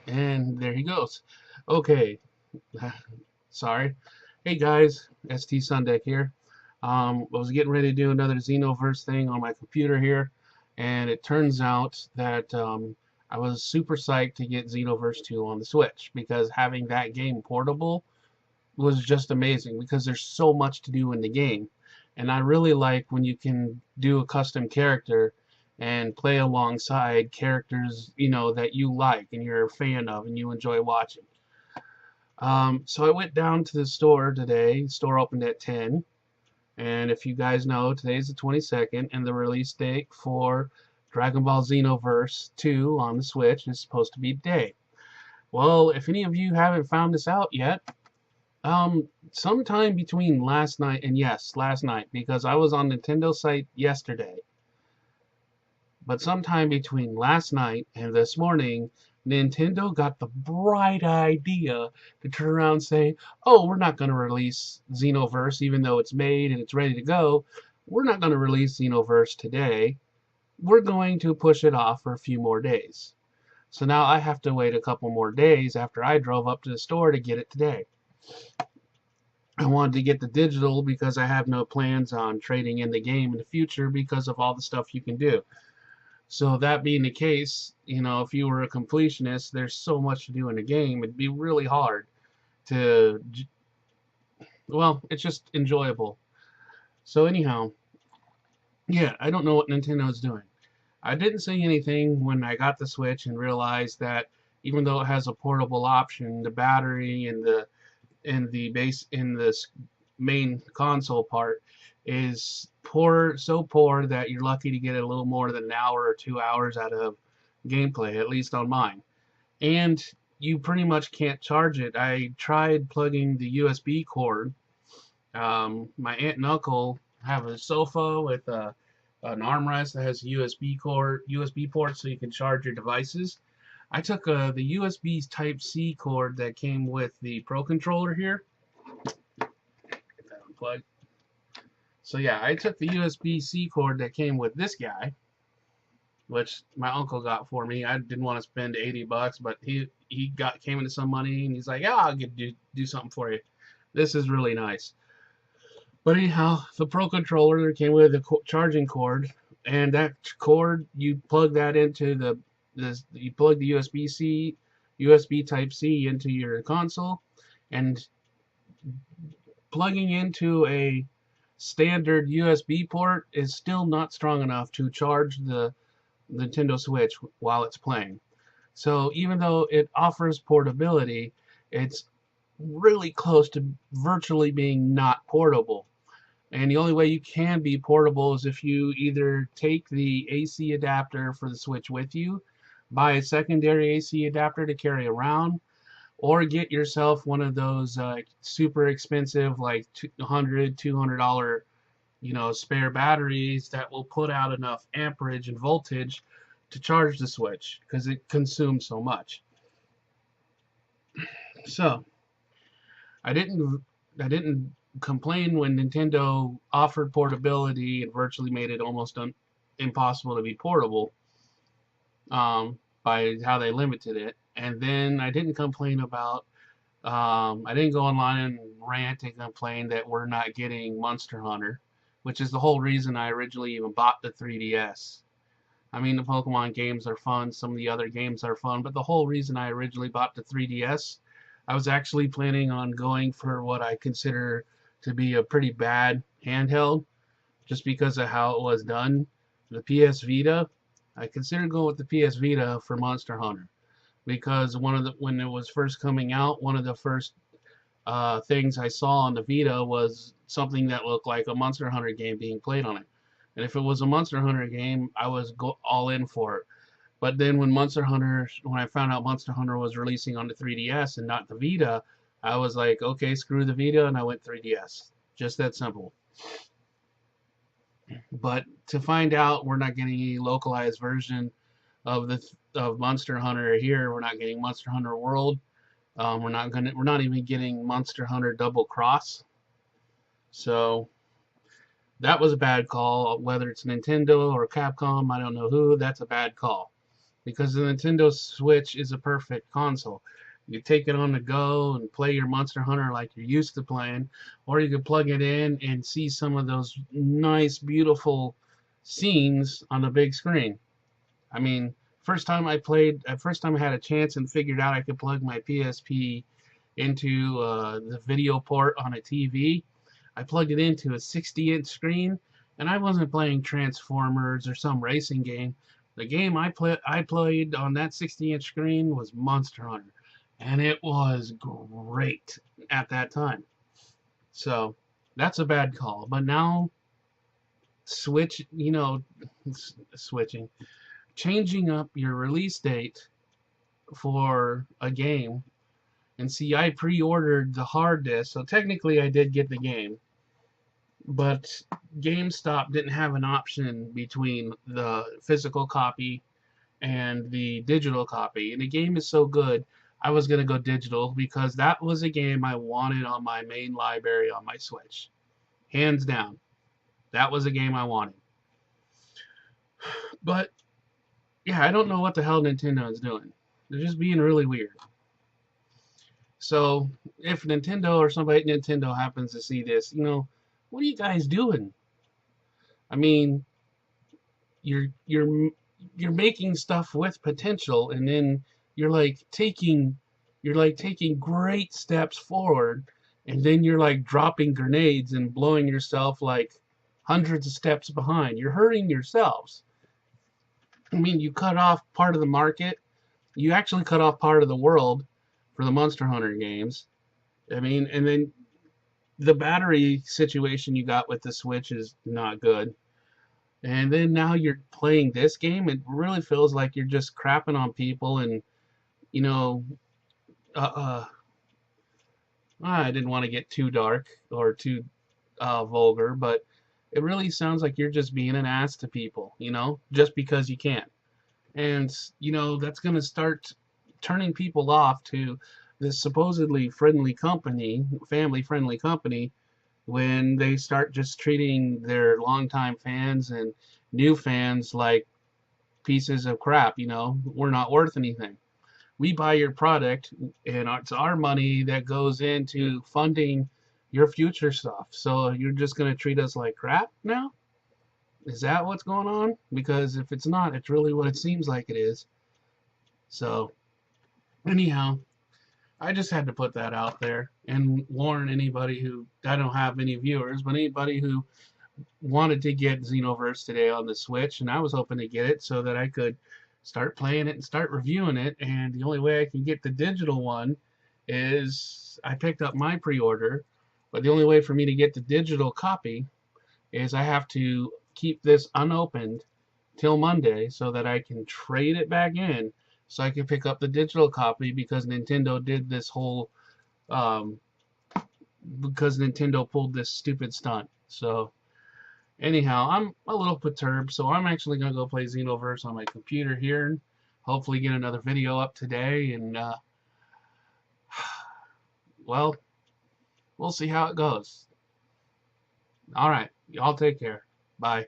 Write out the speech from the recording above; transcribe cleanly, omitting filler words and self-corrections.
And there he goes. Okay, sorry. Hey guys, ST Sundeck here. I was getting ready to do another Xenoverse thing on my computer here, and it turns out that I was super psyched to get Xenoverse 2 on the Switch because having that game portable was just amazing because there's so much to do in the game. And I really like when you can do a custom character and play alongside characters, that you like and you're a fan of and you enjoy watching. So I went down to the store today. The store opened at 10. And if you guys know, today's the 22nd, and the release date for Dragon Ball Xenoverse 2 on the Switch is supposed to be today. Well, if any of you haven't found this out yet, sometime between last night and yes, last night, because I was on Nintendo site yesterday, but sometime between last night and this morning, Nintendo got the bright idea to turn around and say, oh, we're not going to release Xenoverse even though it's made and it's ready to go. We're not going to release Xenoverse today. We're going to push it off for a few more days. So now I have to wait a couple more days after I drove up to the store to get it today. I wanted to get the digital because I have no plans on trading in the game in the future because of all the stuff you can do. So that being the case, if you were a completionist, there's so much to do in the game. It'd be really hard to, well, it's just enjoyable. So anyhow, yeah, I don't know what Nintendo's doing. I didn't say anything when I got the Switch and realized that even though it has a portable option, the battery and the main console part is poor, so poor that you're lucky to get a little more than an hour or 2 hours out of gameplay, at least on mine. And you pretty much can't charge it. I tried plugging the USB cord. My aunt and uncle have a sofa with an armrest that has a USB port, so you can charge your devices. I took the USB Type-C cord that came with the Pro Controller here. Get that unplugged. So yeah, I took the USB-C cord that came with this guy, which my uncle got for me. I didn't want to spend $80, but he came into some money and he's like, yeah, I'll do something for you. This is really nice. But anyhow, the Pro Controller came with a charging cord, and that cord you plug that into you plug the USB Type-C into your console, and plugging into a standard USB port is still not strong enough to charge the Nintendo Switch while it's playing. So even though it offers portability, it's really close to virtually being not portable. And the only way you can be portable is if you either take the AC adapter for the Switch with you, buy a secondary AC adapter to carry around, or get yourself one of those super expensive, like $200 spare batteries that will put out enough amperage and voltage to charge the Switch because it consumes so much. So I didn't complain when Nintendo offered portability and virtually made it almost impossible to be portable by how they limited it. And then I didn't complain about, I didn't go online and rant and complain that we're not getting Monster Hunter, which is the whole reason I originally even bought the 3DS. I mean, the Pokemon games are fun, some of the other games are fun, but the whole reason I originally bought the 3DS, I was actually planning on going for what I consider to be a pretty bad handheld, just because of how it was done. The PS Vita, I considered going with the PS Vita for Monster Hunter, because when it was first coming out, one of the first things I saw on the Vita was something that looked like a Monster Hunter game being played on it. And if it was a Monster Hunter game, I was all in for it. But then when I found out Monster Hunter was releasing on the 3DS and not the Vita, I was like, okay, screw the Vita, and I went 3DS. Just that simple. But to find out we're not getting any localized version of Monster Hunter here, we're not getting Monster Hunter World. We're not even getting Monster Hunter Double Cross. So that was a bad call. Whether it's Nintendo or Capcom, I don't know who, that's a bad call. because the Nintendo Switch is a perfect console. You take it on the go and play your Monster Hunter like you're used to playing, or you can plug it in and see some of those nice, beautiful scenes on the big screen. I mean, first time I had a chance and figured out I could plug my PSP into the video port on a TV. I plugged it into a 60-inch screen, and I wasn't playing Transformers or some racing game. The game I played on that 60-inch screen was Monster Hunter, and it was great at that time. So that's a bad call. But now switch, switching, changing up your release date for a game. And see, I pre-ordered the hard disk, so technically I did get the game. But GameStop didn't have an option between the physical copy and the digital copy. And the game is so good, I was going to go digital because that was a game I wanted on my main library on my Switch. Hands down. That was a game I wanted. But, yeah, I don't know what the hell Nintendo is doing. They're just being really weird. So, if Nintendo or somebody at Nintendo happens to see this, what are you guys doing? I mean, you're making stuff with potential, and then you're taking great steps forward, and then you're like dropping grenades and blowing yourself like hundreds of steps behind. You're hurting yourselves. I mean, you cut off part of the market. You actually cut off part of the world for the Monster Hunter games. I mean, and then the battery situation you got with the Switch is not good. And then now you're playing this game, it really feels like you're just crapping on people and, I didn't want to get too dark or too vulgar, but it really sounds like you're just being an ass to people, just because you can. And, that's going to start turning people off to this supposedly friendly company, family-friendly company, when they start just treating their longtime fans and new fans like pieces of crap. We're not worth anything. We buy your product, and it's our money that goes into funding your future stuff. So you're just going to treat us like crap now? Is that what's going on? Because if it's not, it's really what it seems like it is. So, anyhow, I just had to put that out there and warn anybody who, I don't have any viewers, but anybody who wanted to get Xenoverse today on the Switch, and I was hoping to get it so that I could start playing it and start reviewing it, and the only way I can get the digital one is I picked up my pre-order, but the only way for me to get the digital copy is I have to keep this unopened till Monday so that I can trade it back in so I can pick up the digital copy, because Nintendo did this whole because Nintendo pulled this stupid stunt. So anyhow, I'm a little perturbed, so I'm actually going to go play Xenoverse on my computer here and hopefully get another video up today, and well, we'll see how it goes. Alright, y'all take care. Bye.